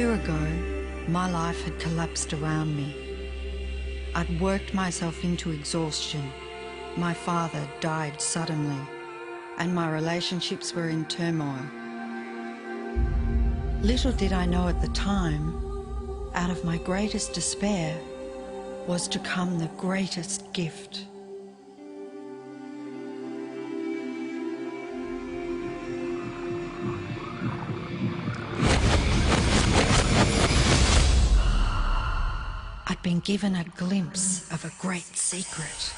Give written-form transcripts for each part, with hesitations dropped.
year ago, my life had collapsed around me. I'd worked myself into exhaustion. My father died suddenly, and my relationships were in turmoil. Little did I know at the time, out of my greatest despair was to come the greatest gift. I'd been given a glimpse of a great secret.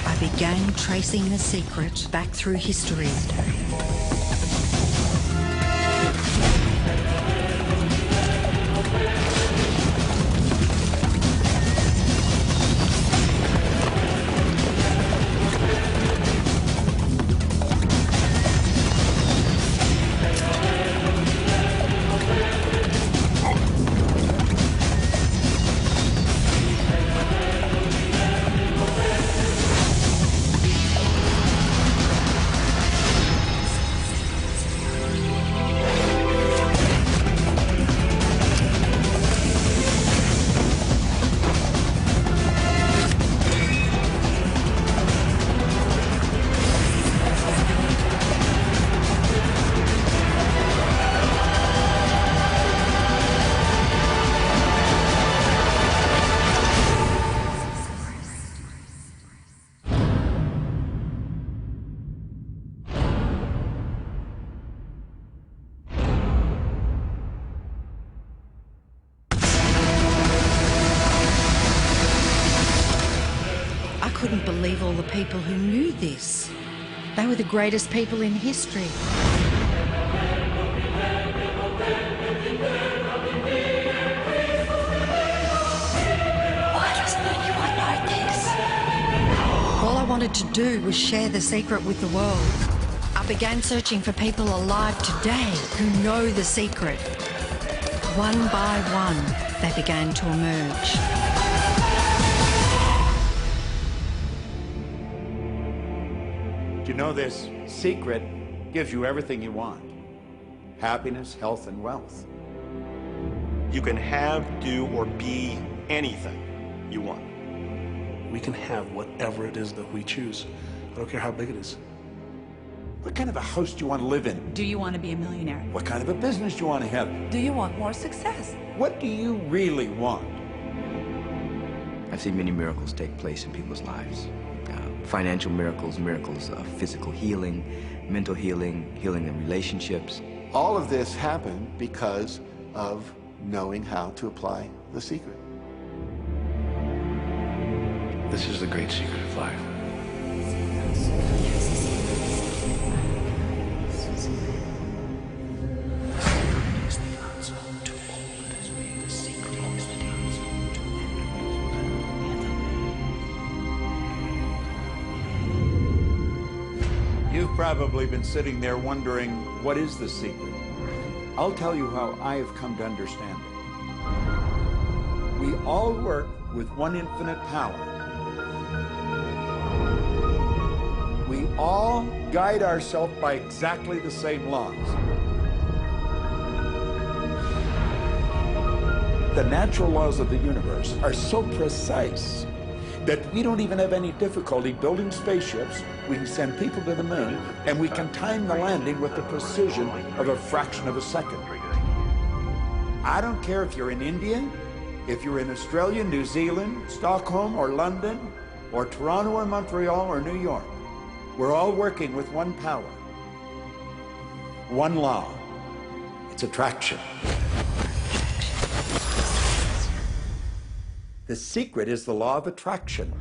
I began tracing the secret back through history. I couldn't believe all the people who knew this. They were the greatest people in history. Why doesn't anyone know this? All I wanted to do was share the secret with the world. I began searching for people alive today who know the secret. One by one, they began to emerge. You know, this secret gives you everything you want. Happiness, health, and wealth. You can have, do, or be anything you want. We can have whatever it is that we choose. I don't care how big it is. What kind of a house do you want to live in? Do you want to be a millionaire? What kind of a business do you want to have? Do you want more success? What do you really want? I've seen many miracles take place in people's lives. Financial miracles, miracles of physical healing, mental healing, healing in relationships. All of this happened because of knowing how to apply the secret. This is the great secret of life. You've probably been sitting there wondering, what is the secret? I'll tell you how I have come to understand it. We all work with one infinite power. We all guide ourselves by exactly the same laws. The natural laws of the universe are so precise that we don't even have any difficulty building spaceships. We can send people to the moon, and we can time the landing with the precision of a fraction of a second. I don't care if you're in India, if you're in Australia, New Zealand, Stockholm, or London, or Toronto, or Montreal, or New York. We're all working with one power, one law. It's attraction. The secret is the law of attraction.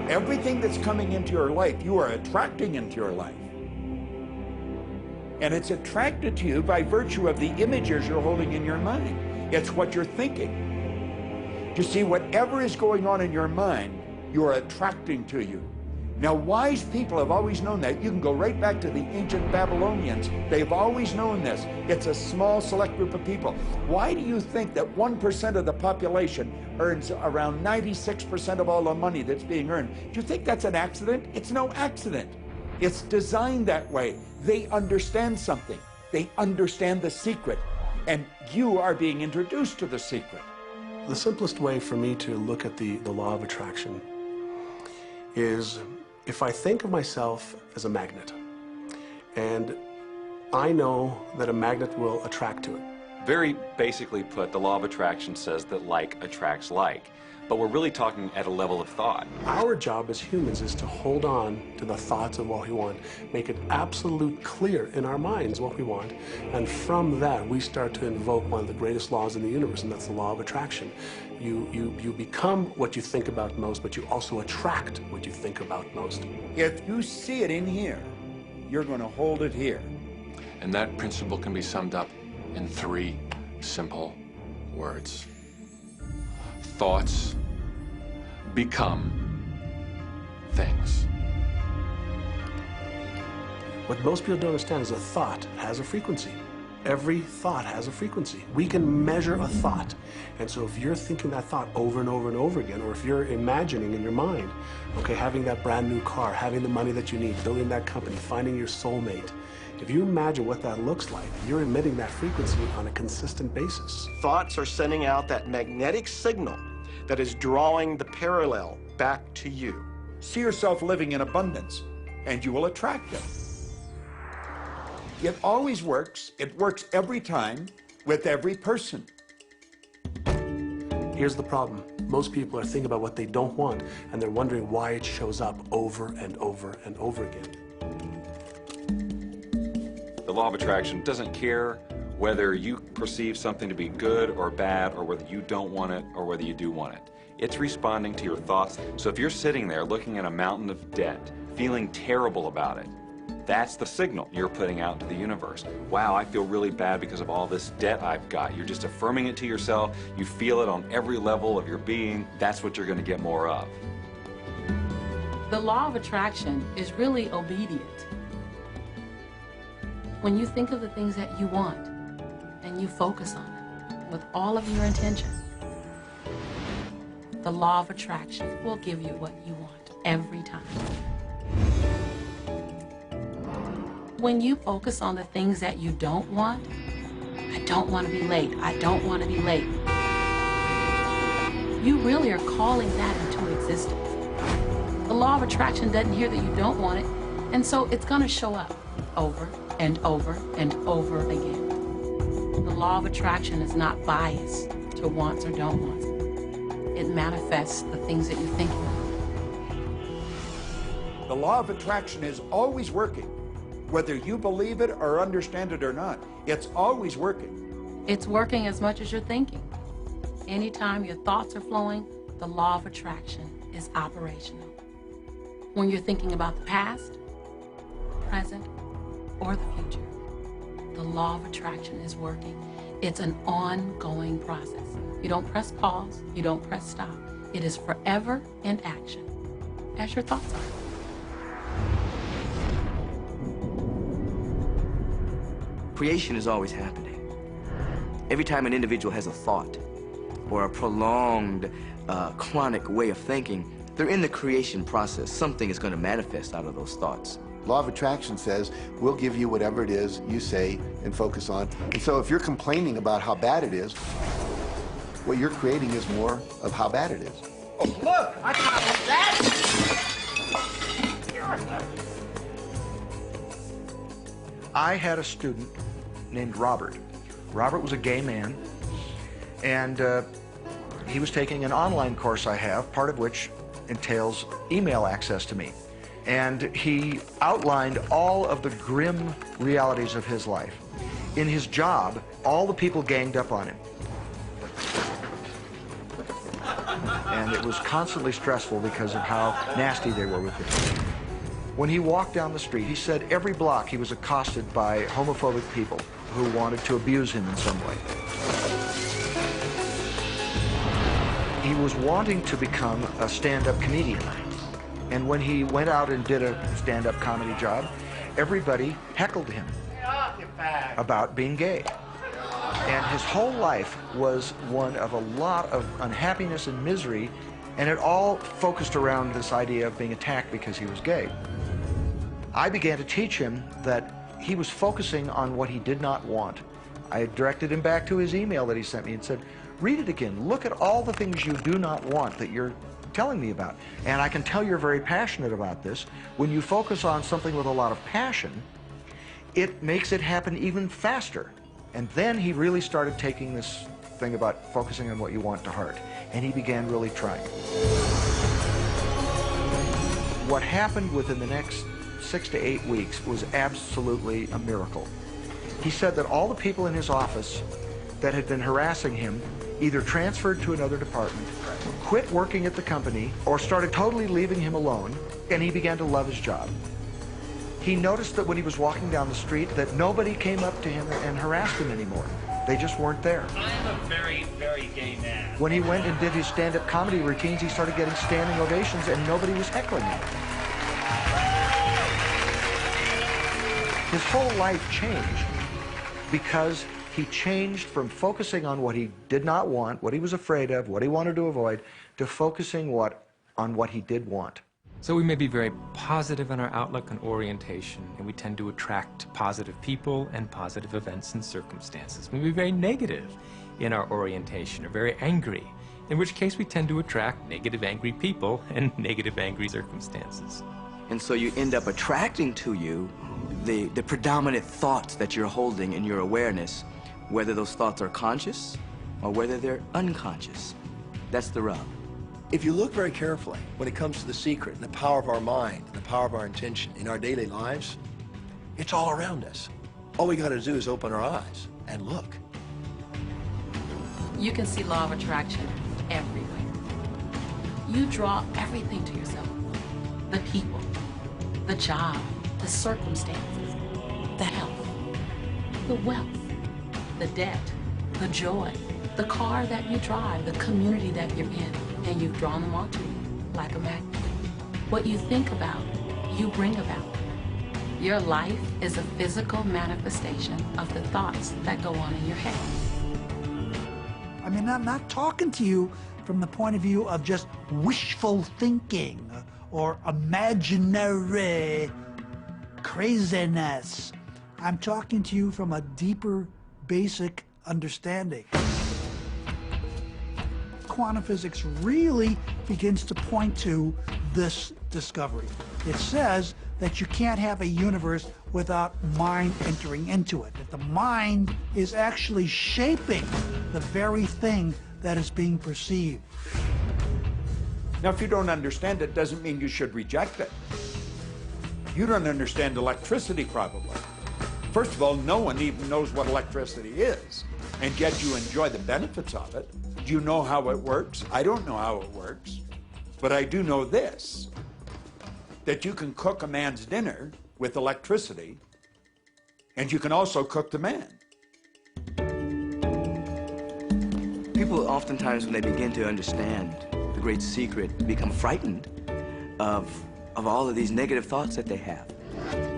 Everything that's coming into your life, you are attracting into your life. And it's attracted to you by virtue of the images you're holding in your mind. It's what you're thinking. You see, whatever is going on in your mind, you are attracting to you. Now, wise people have always known that. You can go right back to the ancient Babylonians. They've always known this. It's a small, select group of people. Why do you think that 1% of the population earns around 96% of all the money that's being earned? Do you think that's an accident? It's no accident. It's designed that way. They understand something. They understand the secret. And you are being introduced to the secret. The simplest way for me to look at the law of attraction is if I think of myself as a magnet, and I know that a magnet will attract to it. Very basically put, the law of attraction says that like attracts like. But we're really talking at a level of thought. Our job as humans is to hold on to the thoughts of what we want, make it absolute clear in our minds what we want, and from that we start to invoke one of the greatest laws in the universe, and that's the law of attraction. You become what you think about most, but you also attract what you think about most. If you see it in here, you're going to hold it here. And that principle can be summed up in 3 simple words. Thoughts become things. What most people don't understand is a thought has a frequency. Every thought has a frequency. We can measure a thought. And so if you're thinking that thought over and over and over again, or if you're imagining in your mind, okay, having that brand new car, having the money that you need, building that company, finding your soulmate, if you imagine what that looks like, you're emitting that frequency on a consistent basis. Thoughts are sending out that magnetic signal that is drawing the parallel back to you. See yourself living in abundance, and you will attract it. It always works. It works every time with every person. Here's the problem. Most people are thinking about what they don't want, and they're wondering why it shows up over and over and over again. The law of attraction doesn't care whether you perceive something to be good or bad, or whether you don't want it or whether you do want it. It's responding to your thoughts. So if you're sitting there looking at a mountain of debt, feeling terrible about it, that's the signal you're putting out to the universe. Wow, I feel really bad because of all this debt I've got. You're just affirming it to yourself. You feel it on every level of your being. That's what you're going to get more of. The law of attraction is really obedient. When you think of the things that you want and you focus on it with all of your intention, the law of attraction will give you what you want every time. When you focus on the things that you don't want, I don't want to be late, I don't want to be late, you really are calling that into existence. The law of attraction doesn't hear that you don't want it, and so it's going to show up over and over and over again. The law of attraction is not biased to wants or don't wants. It manifests the things that you think of. The law of attraction is always working. Whether you believe it or understand it or not, it's always working. It's working as much as you're thinking. Anytime your thoughts are flowing, the law of attraction is operational. When you're thinking about the past, present, or the future, the law of attraction is working. It's an ongoing process. You don't press pause, you don't press stop. It is forever in action, as your thoughts are. Creation is always happening. Every time an individual has a thought or a prolonged, chronic way of thinking, they're in the creation process. Something is going to manifest out of those thoughts. Law of attraction says, we'll give you whatever it is you say and focus on. And so if you're complaining about how bad it is, what you're creating is more of how bad it is. Oh, look, I got that. I had a student named Robert. Robert was a gay man, and he was taking an online course I have, part of which entails email access to me. And he outlined all of the grim realities of his life. In his job, all the people ganged up on him. And it was constantly stressful because of how nasty they were with him. When he walked down the street, he said every block he was accosted by homophobic people who wanted to abuse him in some way. He was wanting to become a stand-up comedian. And when he went out and did a stand-up comedy job, everybody heckled him about being gay. And his whole life was one of a lot of unhappiness and misery, and it all focused around this idea of being attacked because he was gay. I began to teach him that he was focusing on what he did not want. I directed him back to his email that he sent me and said, read it again. Look at all the things you do not want that you're telling me about. And I can tell you're very passionate about this. When you focus on something with a lot of passion, it makes it happen even faster. And then he really started taking this thing about focusing on what you want to heart. And he began really trying. What happened within the next 6 to 8 weeks was absolutely a miracle. He said that all the people in his office that had been harassing him either transferred to another department, quit working at the company, or started totally leaving him alone, and he began to love his job. He noticed that when he was walking down the street that nobody came up to him and harassed him anymore. They just weren't there. I'm a very, very gay man. When he went and did his stand-up comedy routines, he started getting standing ovations and nobody was heckling him. His whole life changed because he changed from focusing on what he did not want, what he was afraid of, what he wanted to avoid, to focusing on what he did want. So we may be very positive in our outlook and orientation, and we tend to attract positive people and positive events and circumstances. We may be very negative in our orientation, or very angry, in which case we tend to attract negative, angry people and negative, angry circumstances. And so you end up attracting to you the predominant thoughts that you're holding in your awareness, whether those thoughts are conscious or whether they're unconscious. That's the rub. If you look very carefully when it comes to the secret and the power of our mind and the power of our intention in our daily lives, it's all around us. All we got to do is open our eyes and look. You can see law of attraction everywhere. You draw everything to yourself. The people, the job, the circumstances, the health, the wealth, the debt, the joy, the car that you drive, the community that you're in, and you've drawn them onto you like a magnet. What you think about, you bring about. Your life is a physical manifestation of the thoughts that go on in your head. I mean, I'm not talking to you from the point of view of just wishful thinking or imaginary craziness. I'm talking to you from a deeper, basic understanding. Quantum physics really begins to point to this discovery. It says that you can't have a universe without mind entering into it, that the mind is actually shaping the very thing that is being perceived. Now, if you don't understand it, doesn't mean you should reject it. You don't understand electricity, probably. First of all, no one even knows what electricity is, and yet you enjoy the benefits of it. Do you know how it works? I don't know how it works, but I do know this, that you can cook a man's dinner with electricity, and you can also cook the man. People oftentimes, when they begin to understand the great secret, become frightened of all of these negative thoughts that they have.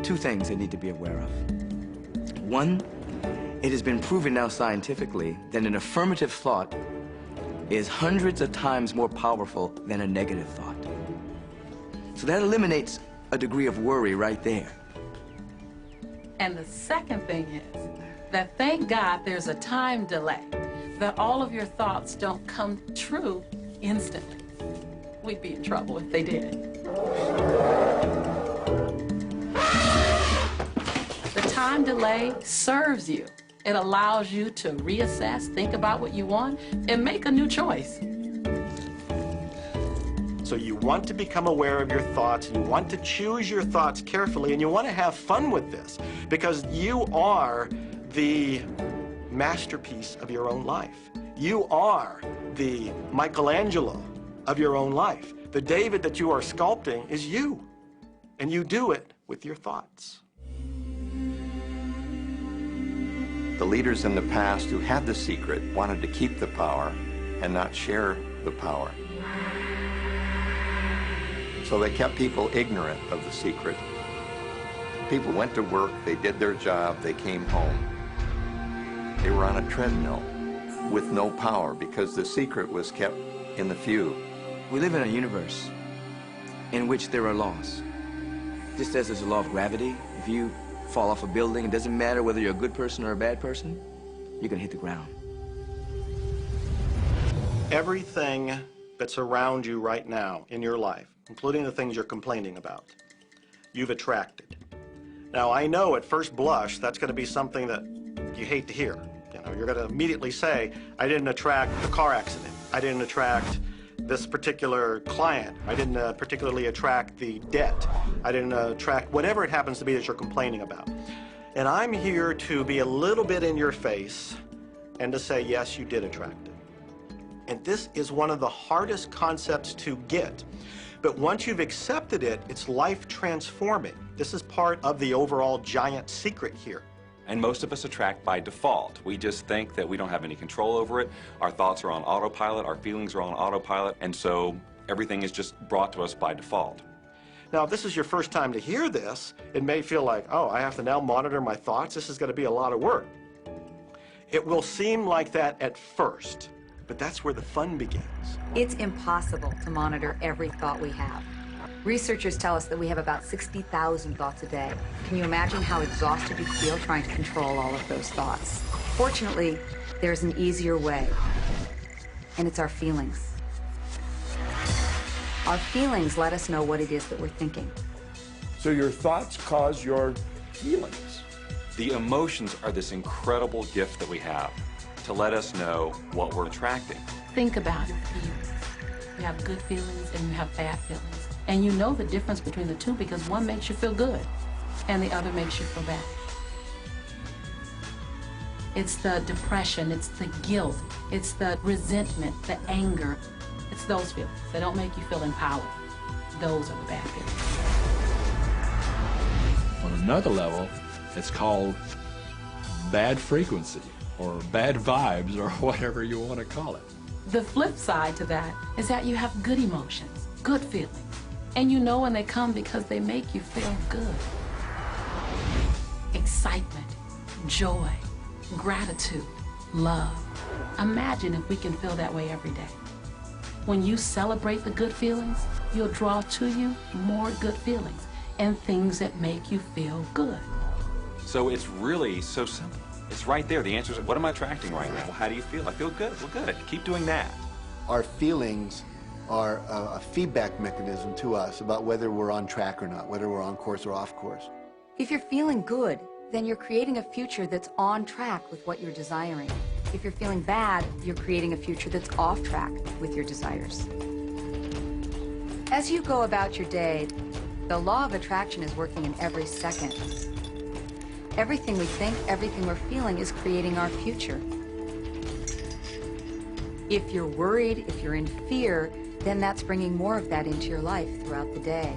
Two things they need to be aware of. One, it has been proven now scientifically that an affirmative thought is hundreds of times more powerful than a negative thought. So that eliminates a degree of worry right there. And the second thing is that thank God there's a time delay, that all of your thoughts don't come true instantly. We'd be in trouble if they did. The time delay serves you. It allows you to reassess, think about what you want, and make a new choice. So you want to become aware of your thoughts, and you want to choose your thoughts carefully, and you want to have fun with this, because you are the masterpiece of your own life. You are the Michelangelo of your own life. The David that you are sculpting is you, and you do it with your thoughts. The leaders in the past who had the secret wanted to keep the power and not share the power. So they kept people ignorant of the secret. People went to work, they did their job, they came home. They were on a treadmill with no power because the secret was kept in the few. We live in a universe in which there are laws. Just as there's a law of gravity, if you fall off a building, it doesn't matter whether you're a good person or a bad person, you're gonna hit the ground. Everything that's around you right now in your life, including the things you're complaining about, you've attracted. Now, I know at first blush that's going to be something that you hate to hear. You know, you're going to immediately say, I didn't attract the car accident. I didn't attract this particular client. I didn't particularly attract the debt. I didn't attract whatever it happens to be that you're complaining about. And I'm here to be a little bit in your face and to say, yes, you did attract it. And this is one of the hardest concepts to get. But once you've accepted it, it's life transforming. This is part of the overall giant secret here. And most of us attract by default. We just think that we don't have any control over it. Our thoughts are on autopilot, our feelings are on autopilot, and so everything is just brought to us by default. Now, if this is your first time to hear this, it may feel like, oh, I have to now monitor my thoughts. This is going to be a lot of work. It will seem like that at first, but that's where the fun begins. It's impossible to monitor every thought we have. Researchers tell us that we have about 60,000 thoughts a day. Can you imagine how exhausted you feel trying to control all of those thoughts? Fortunately, there's an easier way, and it's our feelings. Our feelings let us know what it is that we're thinking. So your thoughts cause your feelings. The emotions are this incredible gift that we have to let us know what we're attracting. Think about your feelings. You have good feelings and you have bad feelings. And you know the difference between the two because one makes you feel good and the other makes you feel bad. It's the depression, it's the guilt, it's the resentment, the anger. It's those feelings that don't make you feel empowered. Those are the bad feelings. On another level, it's called bad frequency or bad vibes or whatever you want to call it. The flip side to that is that you have good emotions, good feelings. And you know when they come because they make you feel good. Excitement, joy, gratitude, love. Imagine if we can feel that way every day. When you celebrate the good feelings, you'll draw to you more good feelings and things that make you feel good. So it's really so simple. It's right there. The answer is, what am I attracting right now? Well, how do you feel? I feel good. Well, good. Keep doing that. Our feelings are a feedback mechanism to us about whether we're on track or not, whether we're on course or off course. If you're feeling good, then you're creating a future that's on track with what you're desiring. If you're feeling bad, you're creating a future that's off track with your desires. As you go about your day, the law of attraction is working in every second. Everything we think, everything we're feeling is creating our future. If you're worried, if you're in fear, then that's bringing more of that into your life throughout the day.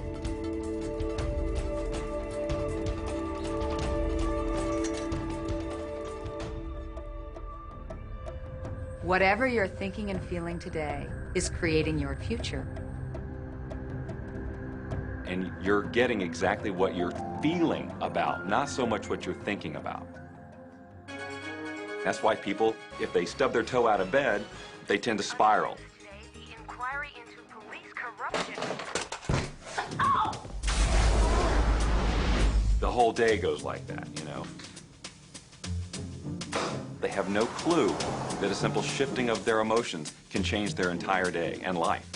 Whatever you're thinking and feeling today is creating your future. And you're getting exactly what you're feeling about, not so much what you're thinking about. That's why people, if they stub their toe out of bed, they tend to spiral. The whole day goes like that, you know. They have no clue that a simple shifting of their emotions can change their entire day and life.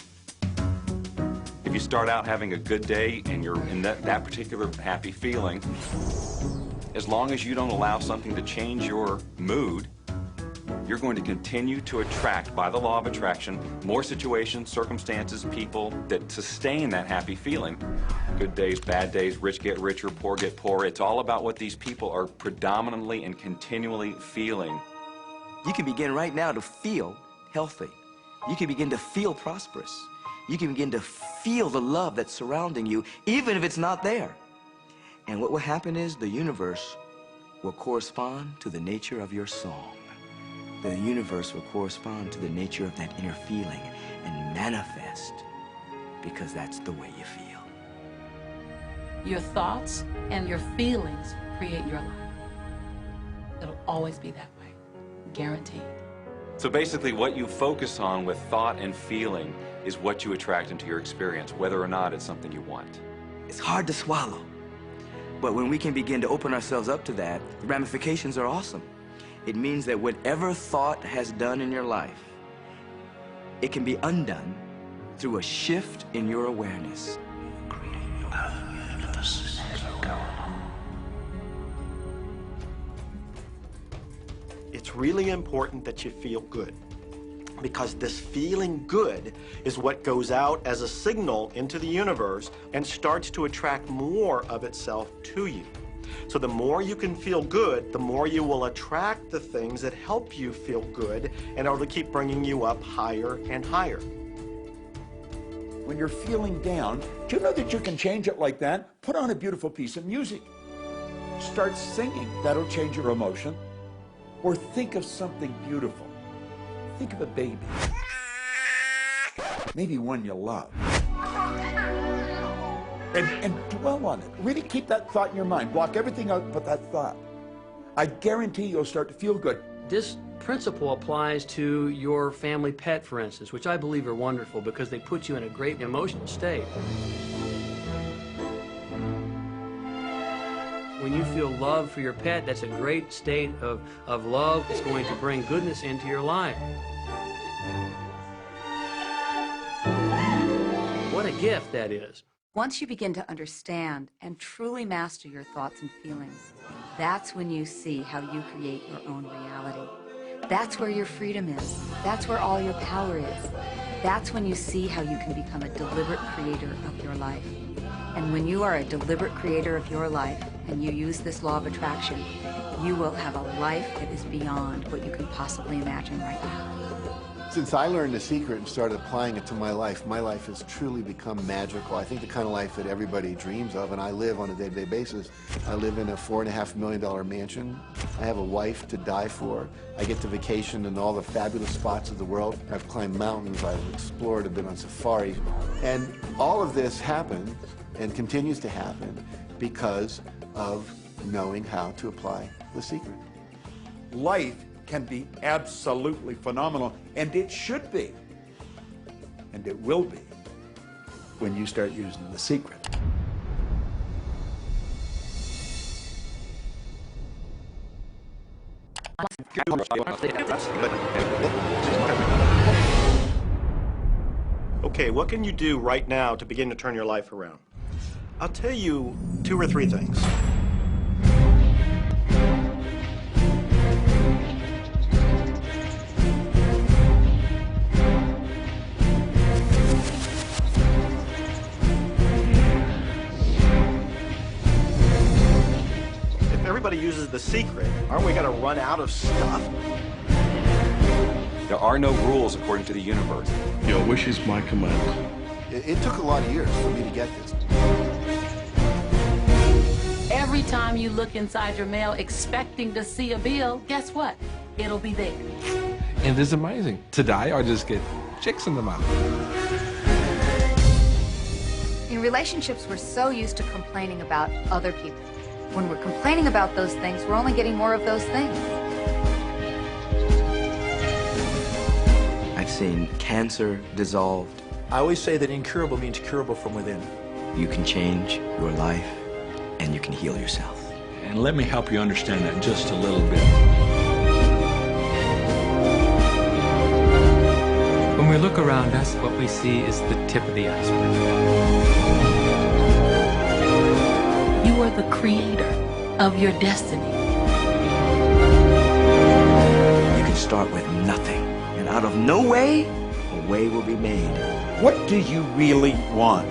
If you start out having a good day and you're in that particular happy feeling, as long as you don't allow something to change your mood, you're going to continue to attract, by the law of attraction, more situations, circumstances, people that sustain that happy feeling. Good days, bad days, rich get richer, poor get poorer. It's all about what these people are predominantly and continually feeling. You can begin right now to feel healthy. You can begin to feel prosperous. You can begin to feel the love that's surrounding you, even if it's not there. And what will happen is the universe will correspond to the nature of your song. The universe will correspond to the nature of that inner feeling and manifest because that's the way you feel. Your thoughts and your feelings create your life. It'll always be that way, guaranteed. So basically what you focus on with thought and feeling is what you attract into your experience, whether or not it's something you want. It's hard to swallow. But when we can begin to open ourselves up to that, the ramifications are awesome. It means that whatever thought has done in your life, it can be undone through a shift in your awareness. It's really important that you feel good, because this feeling good is what goes out as a signal into the universe and starts to attract more of itself to you. So the more you can feel good, the more you will attract the things that help you feel good and it'll keep bringing you up higher and higher. When you're feeling down, do you know that you can change it like that? Put on a beautiful piece of music. Start singing. That'll change your emotion. Or think of something beautiful. Think of a baby. Maybe one you love. And dwell on it. Really keep that thought in your mind. Block everything out but that thought. I guarantee you'll start to feel good. This principle applies to your family pet, for instance, which I believe are wonderful because they put you in a great emotional state. When you feel love for your pet, that's a great state of love. It's going to bring goodness into your life. What a gift that is. Once you begin to understand and truly master your thoughts and feelings, that's when you see how you create your own reality. That's where your freedom is. That's where all your power is. That's when you see how you can become a deliberate creator of your life. And when you are a deliberate creator of your life and you use this law of attraction, you will have a life that is beyond what you can possibly imagine right now. Since I learned the secret and started applying it to my life has truly become magical. I think the kind of life that everybody dreams of, and I live on a day-to-day basis. I live in a $4.5 million mansion. I have a wife to die for. I get to vacation in all the fabulous spots of the world. I've climbed mountains, I've explored, I've been on safari. And all of this happened and continues to happen because of knowing how to apply the secret. Life can be absolutely phenomenal, and it should be, and it will be, when you start using the secret. Okay, what can you do right now to begin to turn your life around? I'll tell you 2 or 3 things. If everybody uses the secret, aren't we going to run out of stuff? There are no rules according to the universe. Your wish is my command. It took a lot of years for me to get this. Every time you look inside your mail expecting to see a bill, guess what? It'll be there. And it's amazing. Today, I just get checks in the mail. In relationships, we're so used to complaining about other people. When we're complaining about those things, we're only getting more of those things. I've seen cancer dissolved. I always say that incurable means curable from within. You can change your life, and you can heal yourself. And let me help you understand that just a little bit. When we look around us, what we see is the tip of the iceberg. You are the creator of your destiny. You can start with nothing, and out of no way, a way will be made. What do you really want?